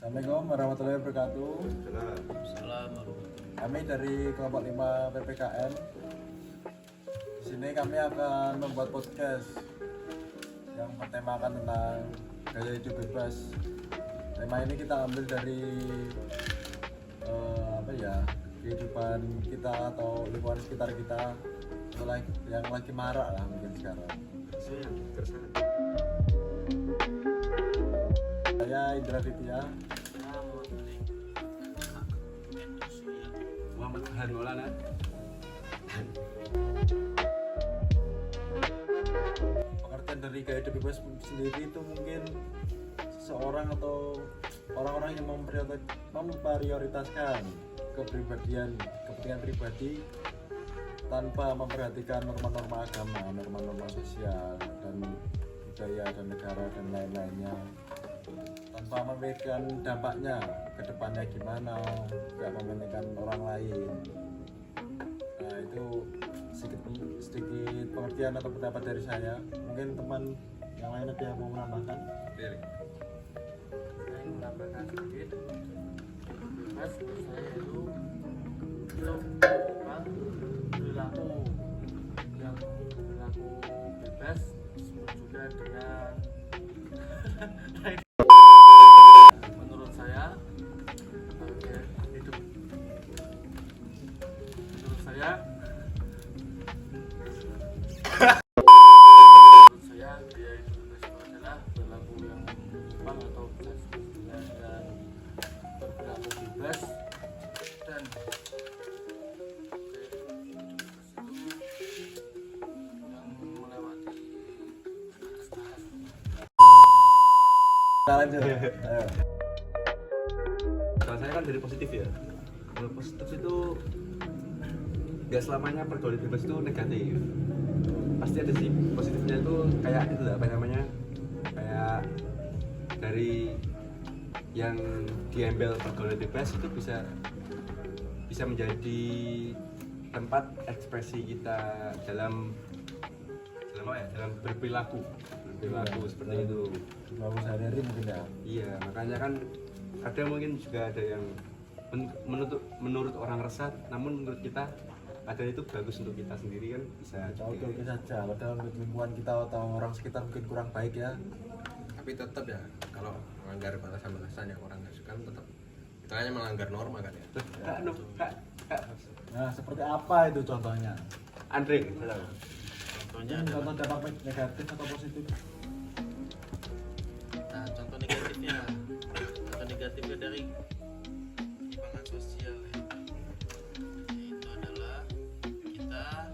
Assalamualaikum warahmatullahi wabarakatuh. Assalamualaikum. Kami dari kelompok 5 PPKM. Di sini kami akan membuat podcast yang bertemakan tentang gaya hidup bebas. Tema ini kita ambil dari kehidupan kita atau lingkungan sekitar kita yang lagi marak lah mungkin sekarang. Saya Indra Ditya. Muhammad Farhan Maulana. Pengertian dari gaya hidup bebas sendiri itu mungkin seseorang atau orang-orang yang memprioritaskan kepentingan pribadi tanpa memperhatikan norma-norma agama, norma-norma sosial dan budaya dan negara dan lain-lainnya, tanpa memikirkan dampaknya ke depannya gimana, gak memikirkan orang lain. Nah itu sedikit pengertian atau pendapat dari saya. Mungkin teman yang lain ada yang mau menambahkan? Saya menambahkan sedikit. Bebas saya itu perilaku yang perilaku bebas disebut juga dengan menurut saya hidup menurut saya gaya hidup bebas itu adalah perilaku yang menyimpang atau bisa disebut dengan berperilaku bebas dan Kita lanjut. Ayo. Kalau saya kan dari positif ya. Kalau positif itu gak selamanya pergaulan bebas itu negatif. Pasti ada sih positifnya itu kayak itu apa namanya? Kayak dari yang diambil pergaulan bebas itu bisa menjadi tempat ekspresi kita dalam apa ya? Dalam berperilaku seperti itu. Bagus sehari-hari mungkin ya. Iya, makanya kan ada mungkin juga ada yang menurut orang resah, namun menurut kita ada itu bagus untuk kita sendiri kan bisa. Oke saja. Padahal menurut lingkungan kita atau orang sekitar mungkin kurang baik ya. Tapi tetap ya kalau melanggar batasan-batasan yang orang nggak suka tetap itu hanya melanggar norma kan ya. Kak, Nah seperti apa itu contohnya? Andre, contohnya Contoh dampak negatif atau positif? nah contoh negatifnya dari penyimpangan sosial ya. Itu adalah kita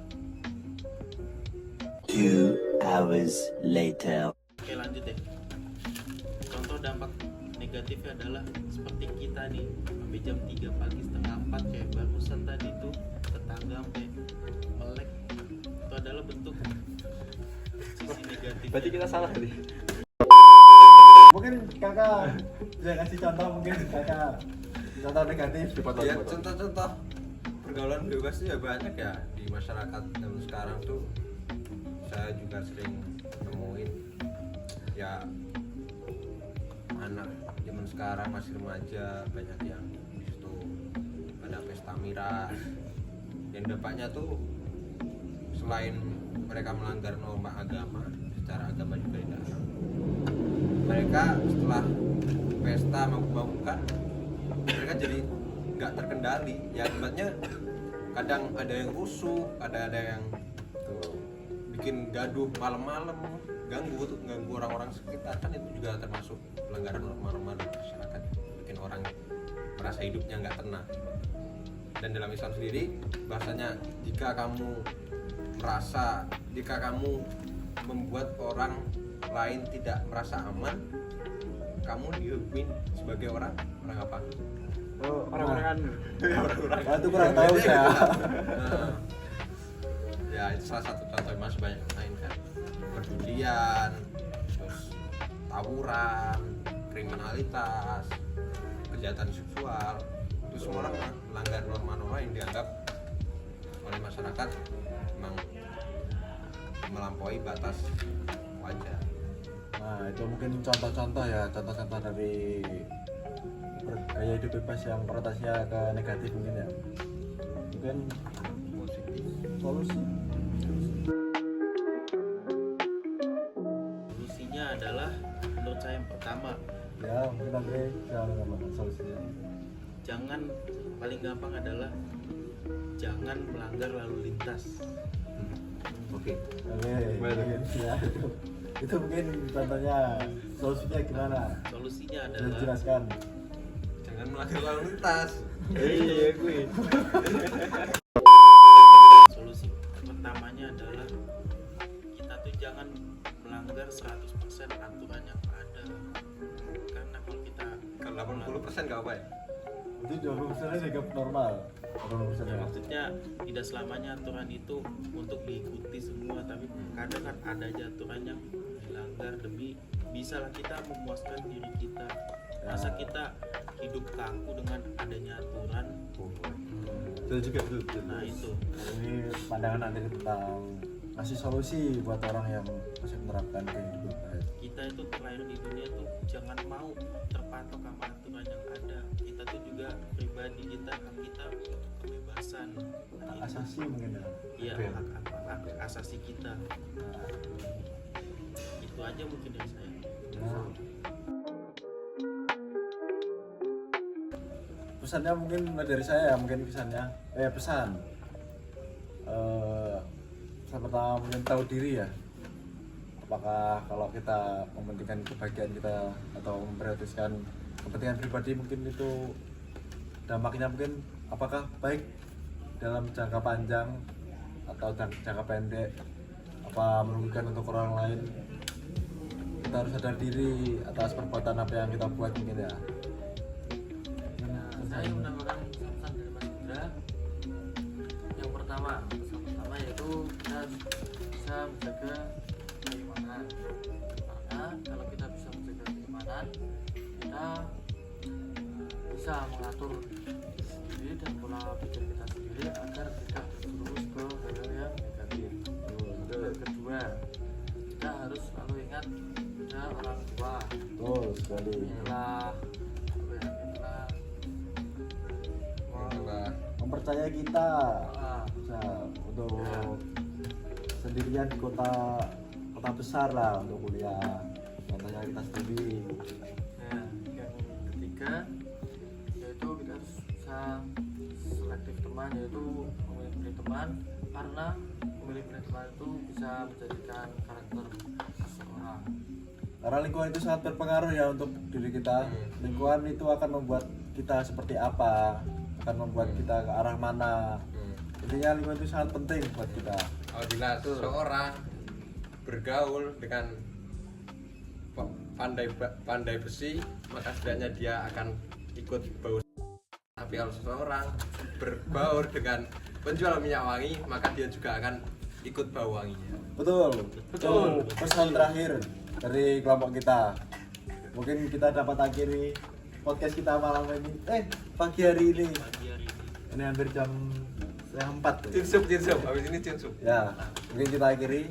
2 hours later. oke lanjut deh. Contoh dampak negatifnya adalah seperti kita nih sampai jam 3 pagi setengah 4 kayak barusan tadi tuh tetangga sampai melek, itu adalah bentuk sisi negatif. berarti kita salah tadi. Mungkin kakak bisa kasih contoh mungkin kakak contoh negatif. Ya contoh-contoh pergaulan bebas itu ya banyak ya di masyarakat zaman sekarang tuh. Saya juga sering nemuin ya anak zaman sekarang masih remaja banyak yang di situ pada pesta miras yang dampaknya tuh selain mereka melanggar norma agama secara agama juga dilarang, mereka setelah pesta mabuk-mabukan mereka jadi nggak terkendali ya, akibatnya kadang ada yang rusuh, ada yang bikin gaduh malam-malam, ganggu orang-orang sekitar, kan itu juga termasuk pelanggaran norma-norma di masyarakat, bikin orang merasa hidupnya nggak tenang. Dan dalam Islam sendiri bahasanya jika kamu membuat orang lain tidak merasa aman, kamu dihukum sebagai orang apa? Orang-orangan. Itu kurang tahu ya. Nah, ya itu salah satu contoh, masih banyak yang lain kan, perjudian, terus tawuran, kriminalitas, kejahatan seksual, itu semua orang melanggar norma-norma yang dianggap oleh masyarakat memang melampaui batas wajar. Nah itu mungkin contoh-contoh ya, contoh-contoh dari hidup bebas yang konotasinya ke negatif mungkin ya. Mungkin solusi. Solusinya adalah menurut saya yang pertama, Ya mungkin Andre jangan apa solusinya. jangan, paling gampang adalah jangan melanggar lalu lintas. Oke. Oke, Gimana? mungkin, ya, itu mungkin contohnya solusinya gimana? Solusinya Bisa adalah dijelaskan. Jangan melanggar lalu lintas. Iya gue. solusi pertamanya adalah kita tuh jangan melanggar 100% aturan yang ada. Karena kalau kita Kalau 80% nggak apa ya? Jadi 20% juga normal. 20% ya, ya. maksudnya tidak selamanya aturan itu untuk diikuti semua, tapi kadang kan ada aja aturan yang dilanggar demi bisalah kita memuaskan diri kita. Masa kita hidup kaku dengan adanya aturan. Betul juga betul. Nah itu Ini pandangan Anda tentang kasih solusi buat orang yang masih menerapkan kehidupan baik. kita itu terlahir di dunia tuh jangan mau terpatok sama aturan yang ada. Kita tuh juga pribadi kita, hak kita kebebasan. Nah, itu. Asasi mungkin ya. Iya, Oke. hak asasi kita. Nah, Itu aja mungkin dari saya. nah. Pesannya mungkin dari saya mungkin pesannya pesan pesan pertama mungkin tahu diri ya. Apakah kalau kita mementingkan kebahagiaan kita atau memprioritaskan kepentingan pribadi mungkin itu dampaknya mungkin apakah baik dalam jangka panjang atau jangka pendek, apa merugikan untuk orang lain. Kita harus sadar diri atas perbuatan apa yang kita buat mungkin ya. Saya undang orang pesan dari Mas Indra. Yang pertama, pesan pertama yaitu kita harus bisa menjaga keimanan. Karena kalau kita bisa menjaga keimanan, kita bisa mengatur diri dan pola pikir kita sendiri agar tidak terjerumus ke hal yang negatif. Yang kedua, kita harus selalu ingat pada orang tua. Betul sekali. Itulah Itulah Mempercayai kita ah, bisa untuk sendirian di kota besar lah untuk kuliah. Contohnya kita sendiri. ya, yang ketiga yaitu kita harus bisa selektif teman, yaitu memilih teman, karena memilih teman itu bisa menjadikan karakter seseorang. Karena lingkungan itu sangat berpengaruh ya untuk diri kita. Lingkungan itu akan membuat kita seperti apa, akan membuat kita ke arah mana. Intinya lingkungan itu sangat penting buat kita. apabila seseorang bergaul dengan pandai besi, maka setidaknya dia akan ikut bau. Tapi kalau seseorang berbaur dengan penjual minyak wangi, maka dia juga akan ikut bau wanginya. Betul. Betul. Pesan terakhir dari kelompok kita. Mungkin kita dapat akhiri podcast kita malam ini. Pagi hari ini. Pagi hari ini Ini hampir jam 4. Cinsub, habis ini cinsub. Ya, mungkin kita akhiri.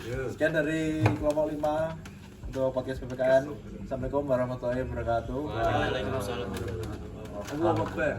Sekian dari kelompok 5 untuk podcast PPKN. Assalamualaikum warahmatullahi wabarakatuh. Waalaikumsalam warahmatullahi wabarakatuh. Allah Akbar.